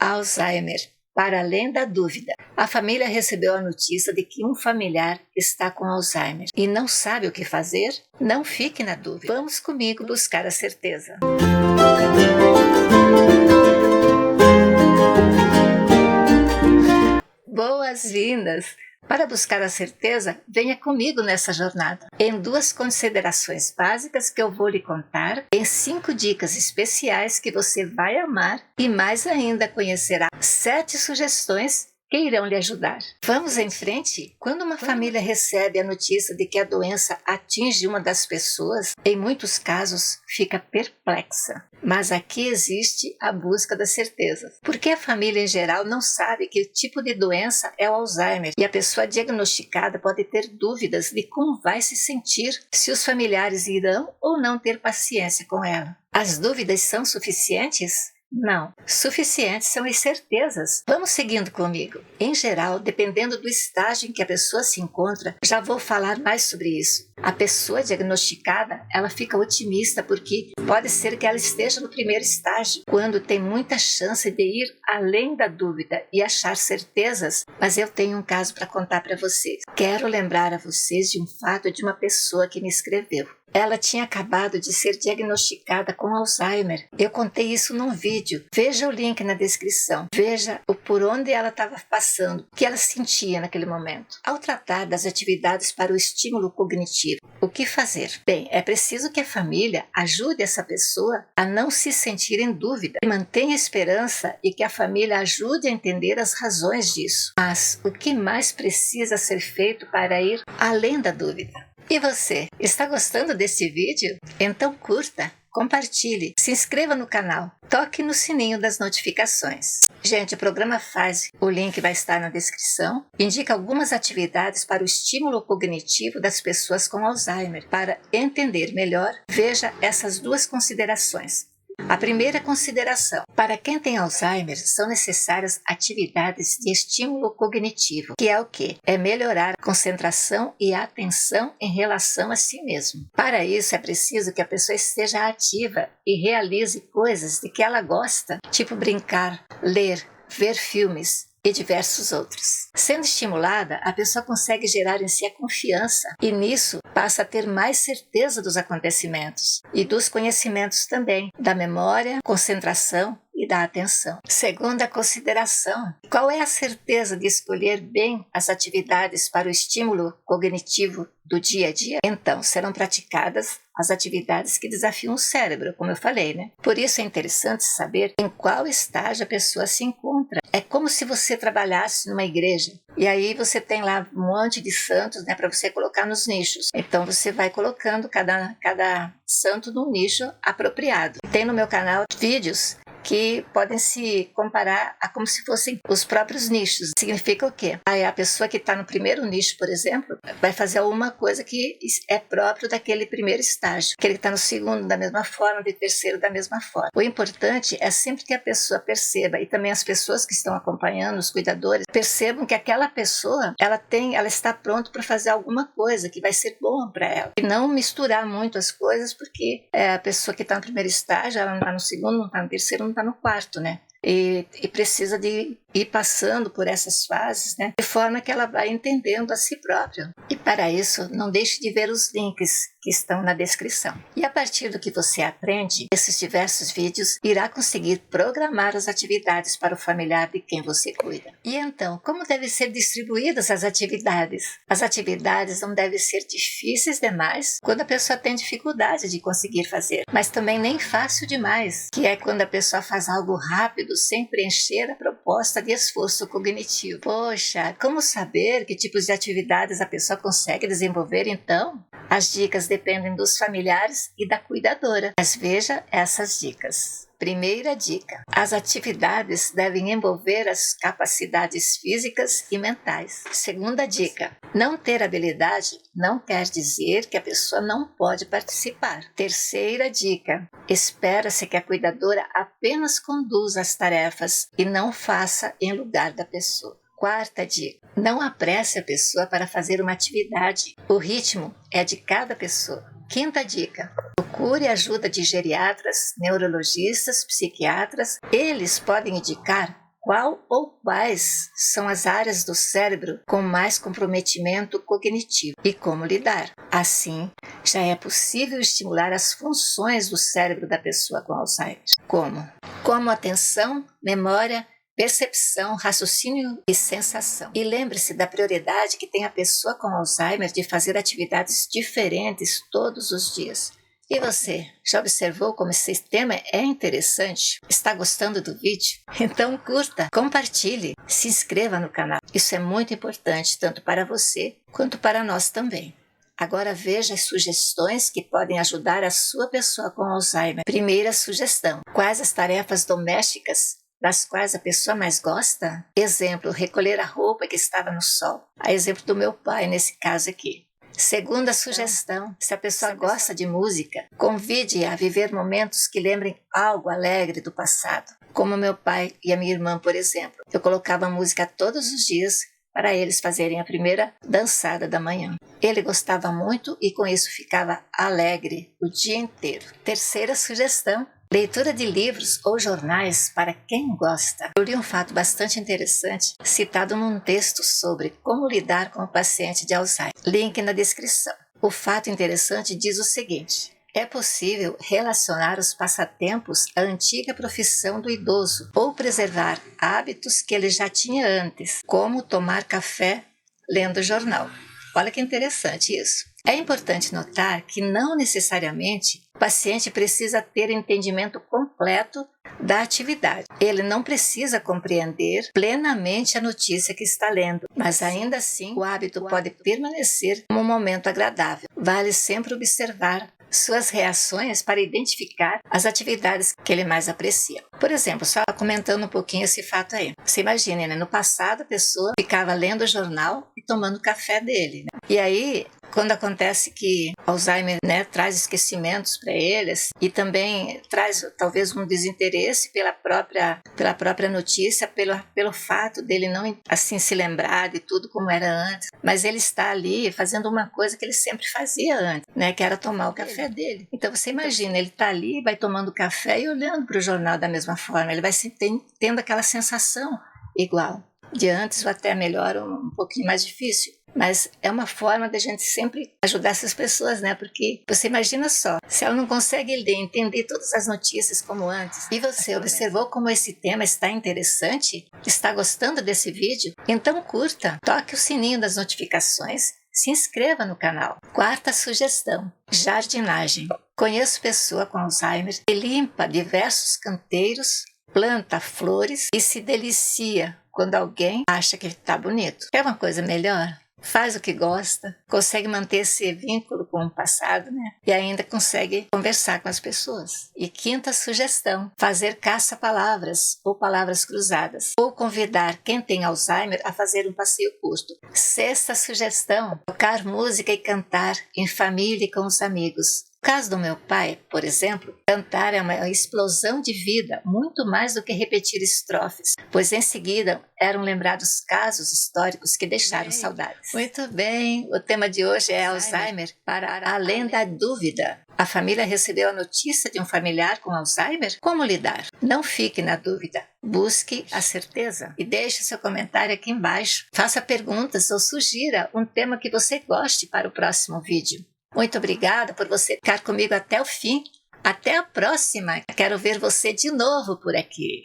Alzheimer. Para além da dúvida, a família recebeu a notícia de que um familiar está com Alzheimer e não sabe o que fazer? Não fique na dúvida. Vamos comigo buscar a certeza. Boas-vindas! Para buscar a certeza, venha comigo nessa jornada. Em 2 considerações básicas que eu vou lhe contar, em 5 dicas especiais que você vai amar e mais ainda conhecerá 7 sugestões que irão lhe ajudar. Vamos em frente? Quando uma família recebe a notícia de que a doença atinge uma das pessoas, em muitos casos fica perplexa. Mas aqui existe a busca da certeza. Porque a família em geral não sabe que tipo de doença é o Alzheimer e a pessoa diagnosticada pode ter dúvidas de como vai se sentir, se os familiares irão ou não ter paciência com ela. As dúvidas são suficientes? Não. Suficientes são as certezas. Vamos seguindo comigo. Em geral, dependendo do estágio em que a pessoa se encontra, já vou falar mais sobre isso. A pessoa diagnosticada, ela fica otimista porque pode ser que ela esteja no primeiro estágio, quando tem muita chance de ir além da dúvida e achar certezas. Mas eu tenho um caso para contar para vocês. Quero lembrar a vocês de um fato de uma pessoa que me escreveu. Ela tinha acabado de ser diagnosticada com Alzheimer. Eu contei isso num vídeo. Veja o link na descrição. Veja por onde ela estava passando, o que ela sentia naquele momento. Ao tratar das atividades para o estímulo cognitivo, o que fazer? Bem, é preciso que a família ajude essa pessoa a não se sentir em dúvida, e mantenha esperança e que a família ajude a entender as razões disso. Mas o que mais precisa ser feito para ir além da dúvida? E você, está gostando desse vídeo? Então curta, compartilhe, se inscreva no canal, toque no sininho das notificações. Gente, o programa Fase, o link vai estar na descrição, indica algumas atividades para o estímulo cognitivo das pessoas com Alzheimer. Para entender melhor, veja essas 2 considerações. A primeira consideração: para quem tem Alzheimer, são necessárias atividades de estímulo cognitivo, que é o quê? É melhorar a concentração e a atenção em relação a si mesmo. Para isso, é preciso que a pessoa esteja ativa e realize coisas de que ela gosta, tipo brincar, ler, ver filmes e diversos outros. Sendo estimulada, a pessoa consegue gerar em si a confiança e nisso passa a ter mais certeza dos acontecimentos e dos conhecimentos também, da memória, concentração e da atenção. Segunda consideração: qual é a certeza de escolher bem as atividades para o estímulo cognitivo do dia a dia? Então, serão praticadas as atividades que desafiam o cérebro, como eu falei, né? Por isso é interessante saber em qual estágio a pessoa se encontra. É como se você trabalhasse numa igreja e aí você tem lá um monte de santos, né, para você colocar nos nichos. Então você vai colocando cada santo num nicho apropriado. Tem no meu canal vídeos que podem se comparar a como se fossem os próprios nichos. Significa o quê? Aí a pessoa que está no primeiro nicho, por exemplo, vai fazer alguma coisa que é próprio daquele primeiro estágio. Que ele está no segundo da mesma forma, de terceiro da mesma forma. O importante é sempre que a pessoa perceba, e também as pessoas que estão acompanhando, os cuidadores, percebam que aquela pessoa, ela está pronta para fazer alguma coisa que vai ser bom para ela. E não misturar muito as coisas, porque a pessoa que está no primeiro estágio, ela não está no segundo, não está no terceiro, não está no quarto, né? E precisa de ir passando por essas fases, né? De forma que ela vai entendendo a si própria. E para isso, não deixe de ver os links que estão na descrição. E a partir do que você aprende, esses diversos vídeos, irá conseguir programar as atividades para o familiar de quem você cuida. E então, como devem ser distribuídas as atividades? As atividades não devem ser difíceis demais quando a pessoa tem dificuldade de conseguir fazer, mas também nem fácil demais, que é quando a pessoa faz algo rápido sem preencher a proposta de esforço cognitivo. Poxa, como saber que tipos de atividades a pessoa consegue desenvolver então? As dicas dependem dos familiares e da cuidadora. Mas veja essas dicas. Primeira dica: as atividades devem envolver as capacidades físicas e mentais. Segunda dica: não ter habilidade não quer dizer que a pessoa não pode participar. Terceira dica: espera-se que a cuidadora apenas conduza as tarefas e não faça em lugar da pessoa. Quarta dica: não apresse a pessoa para fazer uma atividade. O ritmo é de cada pessoa. Quinta dica: procure ajuda de geriatras, neurologistas, psiquiatras. Eles podem indicar qual ou quais são as áreas do cérebro com mais comprometimento cognitivo e como lidar. Assim, já é possível estimular as funções do cérebro da pessoa com Alzheimer. Como atenção, memória, percepção, raciocínio e sensação. E lembre-se da prioridade que tem a pessoa com Alzheimer de fazer atividades diferentes todos os dias. E você, já observou como esse tema é interessante? Está gostando do vídeo? Então curta, compartilhe, se inscreva no canal. Isso é muito importante tanto para você quanto para nós também. Agora veja as sugestões que podem ajudar a sua pessoa com Alzheimer. Primeira sugestão: quais as tarefas domésticas das quais a pessoa mais gosta? Exemplo, recolher a roupa que estava no sol. A exemplo do meu pai nesse caso aqui. Segunda sugestão: se a pessoa gosta de música, convide-a a viver momentos que lembrem algo alegre do passado. Como meu pai e a minha irmã, por exemplo. Eu colocava música todos os dias para eles fazerem a primeira dançada da manhã. Ele gostava muito e com isso ficava alegre o dia inteiro. Terceira sugestão: leitura de livros ou jornais para quem gosta. Eu li um fato bastante interessante citado num texto sobre como lidar com o paciente de Alzheimer. Link na descrição. O fato interessante diz o seguinte: é possível relacionar os passatempos à antiga profissão do idoso ou preservar hábitos que ele já tinha antes, como tomar café lendo jornal. Olha que interessante isso. É importante notar que não necessariamente o paciente precisa ter entendimento completo da atividade. Ele não precisa compreender plenamente a notícia que está lendo, mas ainda assim o hábito pode permanecer como um momento agradável. Vale sempre observar suas reações para identificar as atividades que ele mais aprecia. Por exemplo, só comentando um pouquinho esse fato aí. Você imagina, né? No passado a pessoa ficava lendo o jornal e tomando o café dele, né? E aí, quando acontece que Alzheimer, né, traz esquecimentos para eles e também traz talvez um desinteresse pela própria notícia, pelo fato dele não assim se lembrar de tudo como era antes, mas ele está ali fazendo uma coisa que ele sempre fazia antes, né, que era tomar o café dele. Então você imagina, ele está ali, vai tomando café e olhando para o jornal da mesma forma, ele vai tendo aquela sensação igual. De antes ou até melhor, um pouquinho mais difícil. Mas é uma forma da gente sempre ajudar essas pessoas, né? Porque você imagina só, se ela não consegue ler, entender todas as notícias como antes, e você observou como esse tema está interessante? Está gostando desse vídeo? Então curta, toque o sininho das notificações, se inscreva no canal. Quarta sugestão: jardinagem. Conheço pessoa com Alzheimer que limpa diversos canteiros, planta flores e se delicia quando alguém acha que está bonito. Quer uma coisa melhor? Faz o que gosta, consegue manter esse vínculo com o passado, né? E ainda consegue conversar com as pessoas. E quinta sugestão: fazer caça-palavras ou palavras cruzadas, ou convidar quem tem Alzheimer a fazer um passeio curto. Sexta sugestão: tocar música e cantar em família e com os amigos. No caso do meu pai, por exemplo, cantar é uma explosão de vida, muito mais do que repetir estrofes, pois em seguida eram lembrados casos históricos que deixaram saudades. Muito bem, o tema de hoje é Alzheimer para além da dúvida. A família recebeu a notícia de um familiar com Alzheimer? Como lidar? Não fique na dúvida, busque a certeza e deixe seu comentário aqui embaixo. Faça perguntas ou sugira um tema que você goste para o próximo vídeo. Muito obrigada por você ficar comigo até o fim. Até a próxima. Quero ver você de novo por aqui.